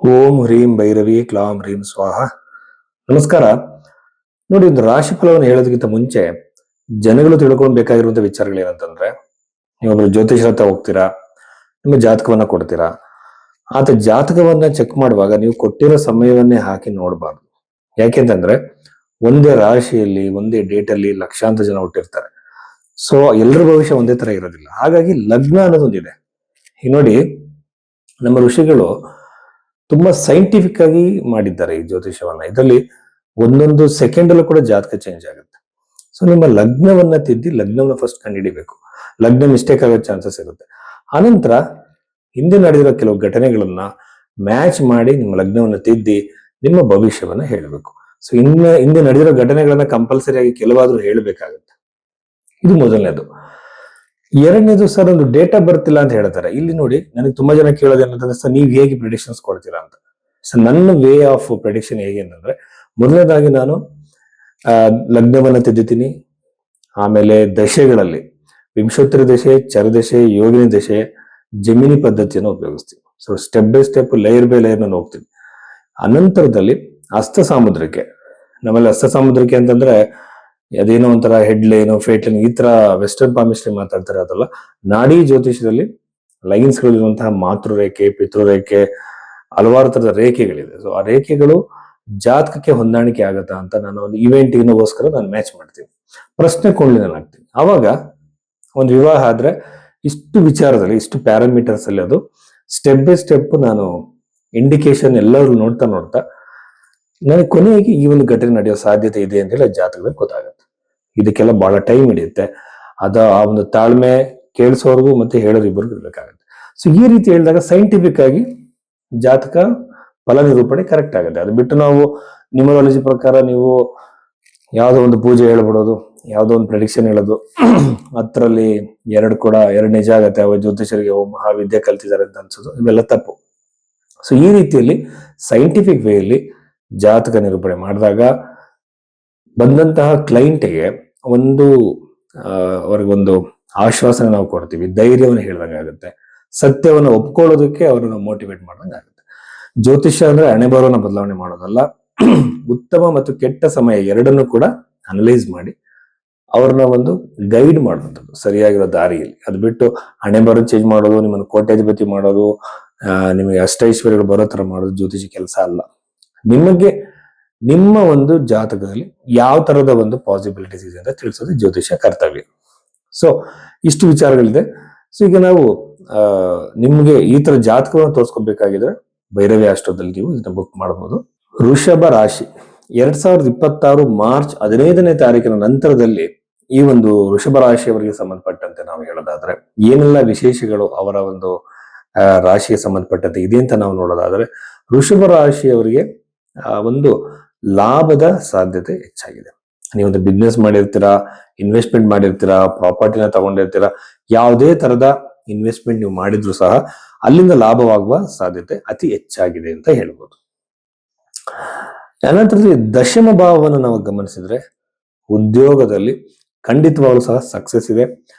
ಓಂ ಹ್ರೀಂ ಭೈರವಿ ಕ್ಲಾಂ ಹ್ರೀಂ ಸ್ವಾಹ. ನಮಸ್ಕಾರ. ನೋಡಿ, ಒಂದು ರಾಶಿ ಫಲವನ್ನು ಹೇಳೋದಕ್ಕಿಂತ ಮುಂಚೆ ಜನಗಳು ತಿಳ್ಕೊಳ್ಬೇಕಾಗಿರುವಂತ ವಿಚಾರಗಳೇನಂತಂದ್ರೆ, ನೀವೊಬ್ರು ಜ್ಯೋತಿಷರ ಹತ್ರ ಹೋಗ್ತೀರಾ, ನಿಮ್ಮ ಜಾತಕವನ್ನ ಕೊಡ್ತೀರಾ. ಆತ ಜಾತಕವನ್ನ ಚೆಕ್ ಮಾಡುವಾಗ ನೀವು ಕೊಟ್ಟಿರೋ ಸಮಯವನ್ನೇ ಹಾಕಿ ನೋಡಬಾರ್ದು. ಯಾಕೆಂತಂದ್ರೆ ಒಂದೇ ರಾಶಿಯಲ್ಲಿ ಒಂದೇ ಡೇಟ್ ಅಲ್ಲಿ ಲಕ್ಷಾಂತರ ಜನ ಹುಟ್ಟಿರ್ತಾರೆ. ಸೊ ಎಲ್ಲರ ಭವಿಷ್ಯ ಒಂದೇ ತರ ಇರೋದಿಲ್ಲ. ಹಾಗಾಗಿ ಲಗ್ನ ಅನ್ನೋದೊಂದಿದೆ. ಈಗ ನೋಡಿ, ನಮ್ಮ ಋಷಿಗಳು ತುಂಬಾ ಸೈಂಟಿಫಿಕ್ ಆಗಿ ಮಾಡಿದ್ದಾರೆ ಈ ಜ್ಯೋತಿಷವನ್ನ. ಇದರಲ್ಲಿ ಒಂದೊಂದು ಸೆಕೆಂಡ್ ಅಲ್ಲೂ ಕೂಡ ಜಾತಕ ಚೇಂಜ್ ಆಗುತ್ತೆ. ಸೊ ನಿಮ್ಮ ಲಗ್ನವನ್ನ ತಿದ್ದಿ ಲಗ್ನವನ್ನ ಫಸ್ಟ್ ಕಂಡುಹಿಡಿಬೇಕು. ಲಗ್ನ ಮಿಸ್ಟೇಕ್ ಆಗೋ ಚಾನ್ಸಸ್ ಇರುತ್ತೆ. ಆನಂತರ ಹಿಂದೆ ನಡೆದಿರೋ ಕೆಲವು ಘಟನೆಗಳನ್ನ ಮ್ಯಾಚ್ ಮಾಡಿ ನಿಮ್ಮ ಲಗ್ನವನ್ನ ತಿದ್ದಿ ನಿಮ್ಮ ಭವಿಷ್ಯವನ್ನ ಹೇಳಬೇಕು. ಸೊ ಹಿಂದೆ ನಡೆದಿರೋ ಘಟನೆಗಳನ್ನ ಕಂಪಲ್ಸರಿ ಆಗಿ ಕೆಲವಾದ್ರೂ ಹೇಳಬೇಕಾಗುತ್ತೆ. ಇದು ಮೊದಲನೇದು. ಎರಡನೇದು, ಸರ್ ಒಂದು ಡೇಟ್ ಆಫ್ ಬರ್ತ್ ಇಲ್ಲ ಅಂತ ಹೇಳ್ತಾರೆ. ಇಲ್ಲಿ ನೋಡಿ, ನನಗೆ ತುಂಬಾ ಜನ ಕೇಳೋದು ಏನಂತಂದ್ರೆ, ಸರ್ ನೀವು ಹೇಗೆ ಪ್ರಿಡಿಕ್ಷನ್ಸ್ ಕೊಡ್ತೀರಾ ಅಂತ. ಸೊ ನನ್ನ ವೇ ಆಫ್ ಪ್ರಿಡಿಕ್ಷನ್ ಹೇಗೆ ಅಂತಂದ್ರೆ, ಮೊದಲನೇದಾಗಿ ನಾನು ಲಗ್ನವನ್ನ ತಿದ್ದುತ್ತೀನಿ. ಆಮೇಲೆ ದಶೆಗಳಲ್ಲಿ ವಿಂಶೋತ್ತರ ದಶೆ, ಚರದಶೆ, ಯೋಗಿನಿ ದಶೆ, ಜಮಿನಿ ಪದ್ಧತಿಯನ್ನು ಉಪಯೋಗಿಸ್ತೀನಿ. So step by step, layer by layer ನಾನು ಹೋಗ್ತೀನಿ. ಅನಂತರದಲ್ಲಿ ಹಸ್ತ ಸಾಮುದ್ರಿಕೆ. ನಮ್ಮಲ್ಲಿ ಹಸ್ತ ಸಾಮುದ್ರಿಕೆ ಅಂತಂದ್ರೆ ಅದೇನೋ ಒಂಥರ ಹೆಡ್ ಲೈನ್, ಫೇಟ್ ಲೈನ್, ಈ ತರ ವೆಸ್ಟರ್ನ್ ಪಾಮಿಸ್ಟ್ರಿ ಮಾತಾಡ್ತಾರೆ. ಅದಲ್ಲ, ನಾಡಿ ಜ್ಯೋತಿಷದಲ್ಲಿ ಲೈನ್ಸ್ ಗಳಿರುವಂತಹ ಮಾತೃರೇಖೆ, ಪಿತೃರೇಖೆ, ಹಲವಾರು ತರದ ರೇಖೆಗಳಿದೆ. ಸೊ ಆ ರೇಖೆಗಳು ಜಾತಕಕ್ಕೆ ಹೊಂದಾಣಿಕೆ ಆಗತ್ತಾ ಅಂತ ನಾನು ಒಂದು ಇವೆಂಟ್ಗೋಸ್ಕರ ನಾನು ಮ್ಯಾಚ್ ಮಾಡ್ತೀನಿ. ಪ್ರಶ್ನೆ ಕೊಂಡ್ಲಿ ನಾನು ಹಾಕ್ತೀನಿ. ಅವಾಗ ಒಂದು ವಿವಾಹ ಆದ್ರೆ ಇಷ್ಟು ವಿಚಾರದಲ್ಲಿ, ಇಷ್ಟು ಪ್ಯಾರಾಮೀಟರ್ಸ್ ಅಲ್ಲಿ ಅದು ಸ್ಟೆಪ್ ಬೈ ಸ್ಟೆಪ್ ನಾನು ಇಂಡಿಕೇಶನ್ ಎಲ್ಲರೂ ನೋಡ್ತಾ ನನಗೆ ಕೊನೆಯಾಗಿ ಈ ಒಂದು ಘಟನೆ ನಡೆಯೋ ಸಾಧ್ಯತೆ ಇದೆ ಅಂತ ಹೇಳಿ ಜಾತಕದಲ್ಲಿ ಗೊತ್ತಾಗುತ್ತೆ. ಇದಕ್ಕೆಲ್ಲ ಬಹಳ ಟೈಮ್ ಹಿಡಿಯುತ್ತೆ. ಆ ಒಂದು ತಾಳ್ಮೆ ಕೇಳಿಸೋರ್ಗು ಮತ್ತೆ ಹೇಳೋರು ಇಬ್ಬರಿಗೂ ಇರ್ಬೇಕಾಗುತ್ತೆ. ಸೊ ಈ ರೀತಿ ಹೇಳಿದಾಗ ಸೈಂಟಿಫಿಕ್ ಆಗಿ ಜಾತಕ ಫಲ ನಿರೂಪಣೆ ಕರೆಕ್ಟ್ ಆಗುತ್ತೆ. ಅದು ಬಿಟ್ಟು ನಾವು ನ್ಯೂಮರಾಲಜಿ ಪ್ರಕಾರ ನೀವು ಯಾವುದೋ ಒಂದು ಪೂಜೆ ಹೇಳ್ಬಿಡೋದು, ಯಾವುದೋ ಒಂದು ಪ್ರೆಡಿಕ್ಷನ್ ಹೇಳೋದು, ಅದರಲ್ಲಿ ಎರಡು ನಿಜ ಆಗತ್ತೆ, ಅವ ಜ್ಯೋತಿಷರಿಗೆ ಮಹಾವಿದ್ಯೆ ಕಲ್ತಿದ್ದಾರೆ ಅಂತ ಅನ್ಸೋದು, ಇವೆಲ್ಲ ತಪ್ಪು. ಸೊ ಈ ರೀತಿಯಲ್ಲಿ ಸೈಂಟಿಫಿಕ್ ವೇಯಲ್ಲಿ ಜಾತಕ ನಿರೂಪಣೆ ಮಾಡಿದಾಗ ಬಂದಂತಹ ಕ್ಲೈಂಟ್ಗೆ ಅವ್ರಿಗೊಂದು ಆಶ್ವಾಸನೆ ನಾವು ಕೊಡ್ತೀವಿ, ಧೈರ್ಯವನ್ನು ಹೇಳ್ದಂಗಾಗುತ್ತೆ, ಸತ್ಯವನ್ನು ಒಪ್ಕೊಳ್ಳೋದಕ್ಕೆ ಅವ್ರನ್ನ ಮೋಟಿವೇಟ್ ಮಾಡ್ದಂಗಾಗುತ್ತೆ. ಜ್ಯೋತಿಷ್ಯ ಅಂದ್ರೆ ಹಣೆ ಬರೋನ ಬದಲಾವಣೆ ಮಾಡೋದಲ್ಲ, ಉತ್ತಮ ಮತ್ತು ಕೆಟ್ಟ ಸಮಯ ಎರಡನ್ನು ಕೂಡ ಅನಲೈಸ್ ಮಾಡಿ ಅವ್ರನ್ನ ಒಂದು ಗೈಡ್ ಮಾಡುವಂಥದ್ದು ಸರಿಯಾಗಿರೋ ದಾರಿಯಲ್ಲಿ. ಅದು ಬಿಟ್ಟು ಹಣೆ ಬರೋ ಚೇಂಜ್ ಮಾಡೋದು, ನಿಮ್ಮನ್ನು ಕೋಟ್ಯಾಧಿಪತಿ ಮಾಡೋದು, ನಿಮಗೆ ಅಷ್ಟೈಶ್ವರ್ಯಗಳು ಬರೋ ತರ ಮಾಡೋದು ಜ್ಯೋತಿಷಿ ಕೆಲಸ ಅಲ್ಲ. ನಿಮಗೆ ನಿಮ್ಮ ಒಂದು ಜಾತಕದಲ್ಲಿ ಯಾವ ತರದ ಒಂದು ಪಾಸಿಬಿಲಿಟೀಸ್ ಇದೆ ಅಂತ ತಿಳಿಸೋದು ಜ್ಯೋತಿಷ ಕರ್ತವ್ಯ. ಸೊ ಇಷ್ಟು ವಿಚಾರಗಳಿದೆ. ಸೊ ಈಗ ನಾವು ನಿಮ್ಗೆ ಈ ತರ ಜಾತಕವನ್ನು ತೋರಿಸ್ಕೊಬೇಕಾಗಿದ್ರೆ ಭೈರವಿ ಅಷ್ಟೋದಲ್ಲಿ ನೀವು ಇದನ್ನ ಬುಕ್ ಮಾಡಬಹುದು. ವೃಷಭ ರಾಶಿ 2026 ಮಾರ್ಚ್ 15ನೇ ತಾರೀಕಿನ ನಂತರದಲ್ಲಿ ಈ ಒಂದು ವೃಷಭ ರಾಶಿಯವರಿಗೆ ಸಂಬಂಧಪಟ್ಟಂತೆ ನಾವು ಹೇಳೋದಾದ್ರೆ ಏನೆಲ್ಲ ವಿಶೇಷಗಳು ಅವರ ಒಂದು ರಾಶಿಗೆ ಸಂಬಂಧಪಟ್ಟಂತೆ ಇದೆ ಅಂತ ನಾವು ನೋಡೋದಾದ್ರೆ, ವೃಷಭ ರಾಶಿಯವರಿಗೆ ಒಂದು ಲಾಭದ ಸಾಧ್ಯತೆ ಹೆಚ್ಚಾಗಿದೆ. ನೀವೊಂದು ಬಿಸ್ನೆಸ್ ಮಾಡಿರ್ತೀರಾ, ಇನ್ವೆಸ್ಟ್ಮೆಂಟ್ ಮಾಡಿರ್ತೀರಾ, ಪ್ರಾಪರ್ಟಿನ ತಗೊಂಡಿರ್ತೀರಾ, ಯಾವುದೇ ತರದ ಇನ್ವೆಸ್ಟ್ಮೆಂಟ್ ನೀವು ಮಾಡಿದ್ರು ಸಹ ಅಲ್ಲಿಂದ ಲಾಭವಾಗುವ ಸಾಧ್ಯತೆ ಅತಿ ಹೆಚ್ಚಾಗಿದೆ ಅಂತ ಹೇಳ್ಬೋದು. ಅನಂತರದಲ್ಲಿ ದಶಮ ಭಾವವನ್ನು ನಾವು ಗಮನಿಸಿದ್ರೆ ಉದ್ಯೋಗದಲ್ಲಿ ಖಂಡಿತವಾಗ್ಲೂ ಸಹ ಸಕ್ಸಸ್ ಇದೆ.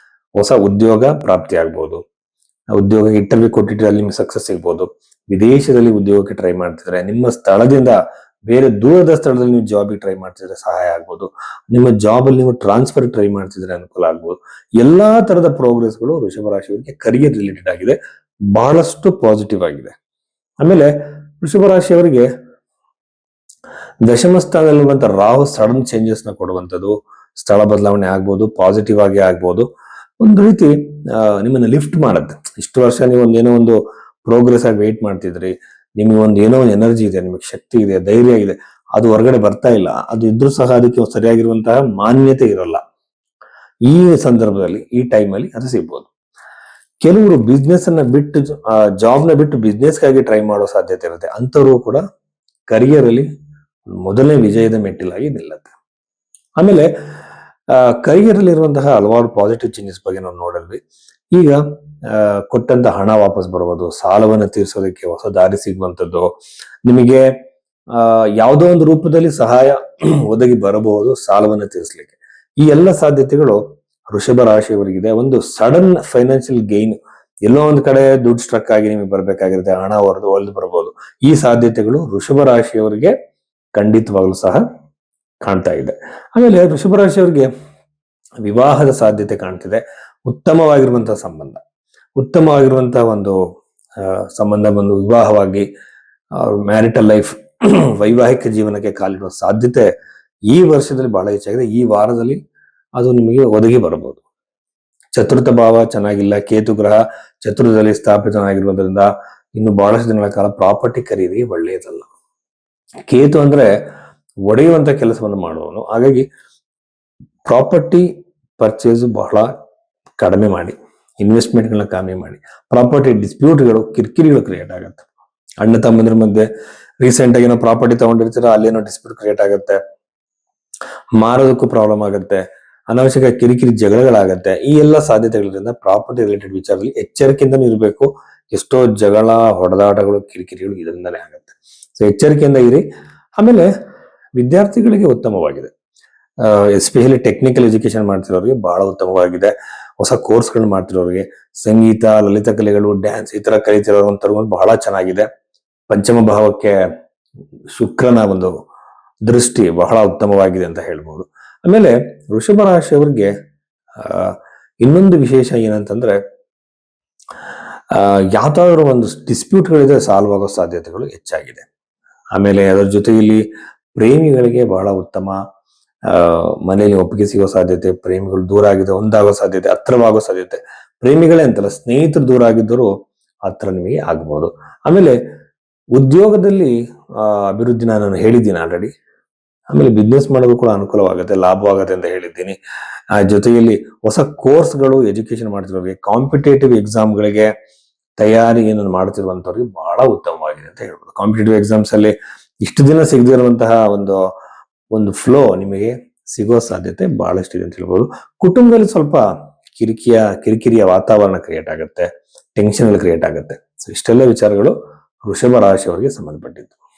ಹೊಸ ಉದ್ಯೋಗ ಪ್ರಾಪ್ತಿ ಆಗ್ಬೋದು. ಉದ್ಯೋಗ ಇಂಟರ್ವ್ಯೂ ಕೊಟ್ಟಿದ್ರೆ ಅಲ್ಲಿ ನಿಮ್ಗೆ ಸಕ್ಸಸ್ ಸಿಗ್ಬೋದು. ವಿದೇಶದಲ್ಲಿ ಉದ್ಯೋಗಕ್ಕೆ ಟ್ರೈ ಮಾಡ್ತಿದ್ರೆ, ನಿಮ್ಮ ಸ್ಥಳದಿಂದ ಬೇರೆ ದೂರದ ಸ್ಥಳದಲ್ಲಿ ನೀವು ಜಾಬಿಗೆ ಟ್ರೈ ಮಾಡ್ತಿದ್ರೆ ಸಹಾಯ ಆಗ್ಬೋದು. ನಿಮ್ಮ ಜಾಬ್ ಅಲ್ಲಿ ನೀವು ಟ್ರಾನ್ಸ್ಫರ್ ಟ್ರೈ ಮಾಡ್ತಿದ್ರೆ ಅನುಕೂಲ ಆಗ್ಬೋದು. ಎಲ್ಲಾ ತರದ ಪ್ರೋಗ್ರೆಸ್ಗಳು ವೃಷಭ ರಾಶಿಯವರಿಗೆ ಕರಿಯರ್ ರಿಲೇಟೆಡ್ ಆಗಿದೆ, ಬಹಳಷ್ಟು ಪಾಸಿಟಿವ್ ಆಗಿದೆ. ಆಮೇಲೆ ವೃಷಭ ರಾಶಿಯವರಿಗೆ ದಶಮ ಸ್ಥಾನದಲ್ಲಿರುವಂತ ರಾಹು ಸಡನ್ ಚೇಂಜಸ್ ನ ಕೊಡುವಂಥದ್ದು, ಸ್ಥಳ ಬದಲಾವಣೆ ಆಗ್ಬೋದು, ಪಾಸಿಟಿವ್ ಆಗಿ ಆಗ್ಬೋದು. ಒಂದು ರೀತಿ ನಿಮ್ಮನ್ನ ಲಿಫ್ಟ್ ಮಾಡುತ್ತೆ. ಇಷ್ಟು ವರ್ಷ ನೀವು ಏನೋ ಒಂದು ಪ್ರೋಗ್ರೆಸ್ ಆಗಿ ವೇಟ್ ಮಾಡ್ತಿದ್ರಿ, ನಿಮಗೆ ಏನೋ ಒಂದು ಎನರ್ಜಿ ಇದೆ, ನಿಮಗೆ ಶಕ್ತಿ ಇದೆ, ಧೈರ್ಯ ಇದೆ, ಅದು ಹೊರಗಡೆ ಬರ್ತಾ ಇಲ್ಲ. ಅದು ಇದ್ರೂ ಸಹ ಅದಕ್ಕೆ ಸರಿಯಾಗಿರುವಂತಹ ಮಾನ್ಯತೆ ಇರೋಲ್ಲ. ಈ ಸಂದರ್ಭದಲ್ಲಿ, ಈ ಟೈಮಲ್ಲಿ ಅದು ಸಿಗ್ಬೋದು. ಕೆಲವರು ಬಿಸ್ನೆಸ್ ಅನ್ನ ಬಿಟ್ಟು, ಜಾಬ್ ನ ಬಿಟ್ಟು ಬಿಸ್ನೆಸ್ಗಾಗಿ ಟ್ರೈ ಮಾಡೋ ಸಾಧ್ಯತೆ ಇರುತ್ತೆ. ಅಂತವರು ಕೂಡ ಕರಿಯರ್ ಅಲ್ಲಿ ಮೊದಲನೇ ವಿಜಯದ ಮೆಟ್ಟಿಲಾಗಿ ನಿಲ್ಲುತ್ತೆ. ಆಮೇಲೆ ಕರಿಯರ್ ಅಲ್ಲಿ ಇರುವಂತಹ ಹಲವಾರು ಪಾಸಿಟಿವ್ ಚೇಂಜಸ್ ಬಗ್ಗೆ ನಾವು ನೋಡಿದ್ವಿ. ಈಗ ಕೊಟ್ಟಂತ ಹಣ ವಾಪಸ್ ಬರುವುದು, ಸಾಲವನ್ನು ತೀರಿಸೋದಕ್ಕೆ ಹೊಸ ದಾರಿ ಸಿಗುವಂಥದ್ದು, ನಿಮಗೆ ಯಾವುದೋ ಒಂದು ರೂಪದಲ್ಲಿ ಸಹಾಯ ಒದಗಿ ಬರಬಹುದು ಸಾಲವನ್ನು ತೀರಿಸಲಿಕ್ಕೆ. ಈ ಎಲ್ಲ ಸಾಧ್ಯತೆಗಳು ವೃಷಭ ರಾಶಿಯವರಿಗಿದೆ. ಒಂದು ಸಡನ್ ಫೈನಾನ್ಷಿಯಲ್ ಗೈನ್ ಎಲ್ಲೋ ಒಂದ್ ಕಡೆ ದುಡ್ಡು ಸ್ಟ್ರಕ್ ಆಗಿ ನಿಮಗೆ ಬರ್ಬೇಕಾಗಿರುತ್ತೆ, ಹಣ ಹೊಲಿದು ಬರ್ಬೋದು. ಈ ಸಾಧ್ಯತೆಗಳು ವೃಷಭ ರಾಶಿಯವರಿಗೆ ಖಂಡಿತವಾಗ್ಲೂ ಸಹ ಕಾಣ್ತಾ ಇದೆ. ಆಮೇಲೆ ವೃಷಭ ರಾಶಿಯವರಿಗೆ ವಿವಾಹದ ಸಾಧ್ಯತೆ ಕಾಣ್ತಿದೆ. ಉತ್ತಮವಾಗಿರುವಂತಹ ಉತ್ತಮವಾಗಿರುವಂತಹ ಒಂದು ಸಂಬಂಧ ಬಂದು ವಿವಾಹವಾಗಿ ಮ್ಯಾರಿಟಲ್ ಲೈಫ್ ವೈವಾಹಿಕ ಜೀವನಕ್ಕೆ ಕಾಲಿಡುವ ಸಾಧ್ಯತೆ ಈ ವರ್ಷದಲ್ಲಿ ಬಹಳ ಹೆಚ್ಚಾಗಿದೆ. ಈ ವಾರದಲ್ಲಿ ಅದು ನಿಮಗೆ ಒದಗಿ ಬರಬಹುದು. ಚತುರ್ಥ ಭಾವ ಚೆನ್ನಾಗಿಲ್ಲ, ಕೇತು ಗ್ರಹ ಚತುರ್ಥದಲ್ಲಿ ಸ್ಥಾಪಿತನಾಗಿರುವುದರಿಂದ ಇನ್ನು ಬಹಳಷ್ಟು ದಿನಗಳ ಕಾಲ ಪ್ರಾಪರ್ಟಿ ಖರೀದಿ ಒಳ್ಳೆಯದಲ್ಲ. ಕೇತು ಅಂದ್ರೆ ಒಡೆಯುವಂತ ಕೆಲಸವನ್ನು ಮಾಡುವವನು. ಹಾಗಾಗಿ ಪ್ರಾಪರ್ಟಿ ಪರ್ಚೇಸ್ ಬಹಳ ಕಡಿಮೆ ಮಾಡಿ, ಇನ್ವೆಸ್ಟ್ಮೆಂಟ್ಗಳನ್ನ ಕಡಿಮೆ ಮಾಡಿ. ಪ್ರಾಪರ್ಟಿ ಡಿಸ್ಪ್ಯೂಟ್ಗಳು, ಕಿರಿಕಿರಿಗಳು ಕ್ರಿಯೇಟ್ ಆಗುತ್ತೆ. ಅಣ್ಣ ತಮ್ಮಂದ್ರ ಮಧ್ಯೆ ರೀಸೆಂಟ್ ಆಗಿ ಏನೋ ಪ್ರಾಪರ್ಟಿ ತಗೊಂಡಿರ್ತೀರ, ಅಲ್ಲೇನೋ ಡಿಸ್ಪ್ಯೂಟ್ ಕ್ರಿಯೇಟ್ ಆಗುತ್ತೆ, ಮಾರೋದಕ್ಕೂ ಪ್ರಾಬ್ಲಮ್ ಆಗುತ್ತೆ, ಅನಾವಶ್ಯಕ ಕಿರಿಕಿರಿ ಜಗಳಗಳಾಗತ್ತೆ. ಈ ಎಲ್ಲ ಸಾಧ್ಯತೆಗಳಿಂದ ಪ್ರಾಪರ್ಟಿ ರಿಲೇಟೆಡ್ ವಿಚಾರದಲ್ಲಿ ಎಚ್ಚರಿಕೆಯಿಂದನೂ ಇರಬೇಕು. ಎಷ್ಟೋ ಜಗಳ, ಹೊಡೆದಾಟಗಳು, ಕಿರಿಕಿರಿಗಳು ಇದರಿಂದಲೇ ಆಗುತ್ತೆ. ಸೊ ಎಚ್ಚರಿಕೆಯಿಂದ ಇರಿ. ಆಮೇಲೆ ವಿದ್ಯಾರ್ಥಿಗಳಿಗೆ ಉತ್ತಮವಾಗಿದೆ, ಎಸ್ಪೆಷಲಿ ಟೆಕ್ನಿಕಲ್ ಎಜುಕೇಶನ್ ಮಾಡ್ತಿರೋರಿಗೆ ಬಹಳ ಉತ್ತಮವಾಗಿದೆ. ಹೊಸ ಕೋರ್ಸ್ಗಳನ್ನ ಮಾಡ್ತಿರೋರಿಗೆ, ಸಂಗೀತ, ಲಲಿತ ಕಲೆಗಳು, ಡ್ಯಾನ್ಸ್ ಈ ತರ ಕಲಿತಿರೋಂಥವ್ರು ಬಹಳ ಚೆನ್ನಾಗಿದೆ. ಪಂಚಮ ಭಾವಕ್ಕೆ ಶುಕ್ರನ ಒಂದು ದೃಷ್ಟಿ ಬಹಳ ಉತ್ತಮವಾಗಿದೆ ಅಂತ ಹೇಳ್ಬೋದು. ಆಮೇಲೆ ವೃಷಭ ರಾಶಿಯವರಿಗೆ ಇನ್ನೊಂದು ವಿಶೇಷ ಏನಂತಂದ್ರೆ, ಯಾವ್ದಾದ್ರು ಒಂದು ಡಿಸ್ಪ್ಯೂಟ್ಗಳಿದ್ರೆ ಸಾಲ್ವ್ ಆಗೋ ಸಾಧ್ಯತೆಗಳು ಹೆಚ್ಚಾಗಿದೆ. ಆಮೇಲೆ ಅದರ ಜೊತೆಯಲ್ಲಿ ಪ್ರೇಮಿಗಳಿಗೆ ಬಹಳ ಉತ್ತಮ, ಮನೆಯಲ್ಲಿ ಒಪ್ಪಿಗೆ ಸಿಗೋ ಸಾಧ್ಯತೆ, ಪ್ರೇಮಿಗಳು ದೂರ ಆಗಿದ್ರೆ ಒಂದಾಗೋ ಸಾಧ್ಯತೆ, ಹತ್ರವಾಗೋ ಸಾಧ್ಯತೆ. ಪ್ರೇಮಿಗಳೇ ಅಂತಲ್ಲ, ಸ್ನೇಹಿತರು ದೂರ ಆಗಿದ್ದರೂ ಹತ್ರ ನಿಮಗೆ ಆಗ್ಬೋದು. ಆಮೇಲೆ ಉದ್ಯೋಗದಲ್ಲಿ ಅಭಿವೃದ್ಧಿ ನಾನು ಹೇಳಿದ್ದೀನಿ ಆಲ್ರೆಡಿ. ಆಮೇಲೆ ಬಿಸ್ನೆಸ್ ಮಾಡೋದು ಕೂಡ ಅನುಕೂಲವಾಗುತ್ತೆ, ಲಾಭವಾಗುತ್ತೆ ಅಂತ ಹೇಳಿದ್ದೀನಿ. ಆ ಜೊತೆಯಲ್ಲಿ ಹೊಸ ಕೋರ್ಸ್ಗಳು, ಎಜುಕೇಶನ್ ಮಾಡ್ತಿರೋರಿಗೆ, ಕಾಂಪಿಟೇಟಿವ್ ಎಕ್ಸಾಮ್ಗಳಿಗೆ ತಯಾರಿ ಏನನ್ನು ಮಾಡ್ತಿರುವಂತವ್ರಿಗೆ ಬಹಳ ಉತ್ತಮವಾಗಿದೆ ಅಂತ ಹೇಳ್ಬೋದು. ಕಾಂಪಿಟೇಟಿವ್ ಎಕ್ಸಾಮ್ಸ್ ಅಲ್ಲಿ ಇಷ್ಟು ದಿನ ಸಿಗದಿರುವಂತಹ ಒಂದು ಫ್ಲೋ ನಿಮಗೆ ಸಿಗೋ ಸಾಧ್ಯತೆ ಬಹಳಷ್ಟಿದೆ ಅಂತ ಹೇಳ್ಬೋದು. ಕುಟುಂಬದಲ್ಲಿ ಸ್ವಲ್ಪ ಕಿರಿಕಿರಿಯ ವಾತಾವರಣ ಕ್ರಿಯೇಟ್ ಆಗುತ್ತೆ, ಟೆನ್ಷನ್ ಕ್ರಿಯೇಟ್ ಆಗುತ್ತೆ. ಸೊ ಇಷ್ಟೆಲ್ಲ ವಿಚಾರಗಳು ವೃಷಭ ರಾಶಿಯವರಿಗೆ ಸಂಬಂಧಪಟ್ಟಿದ್ದು.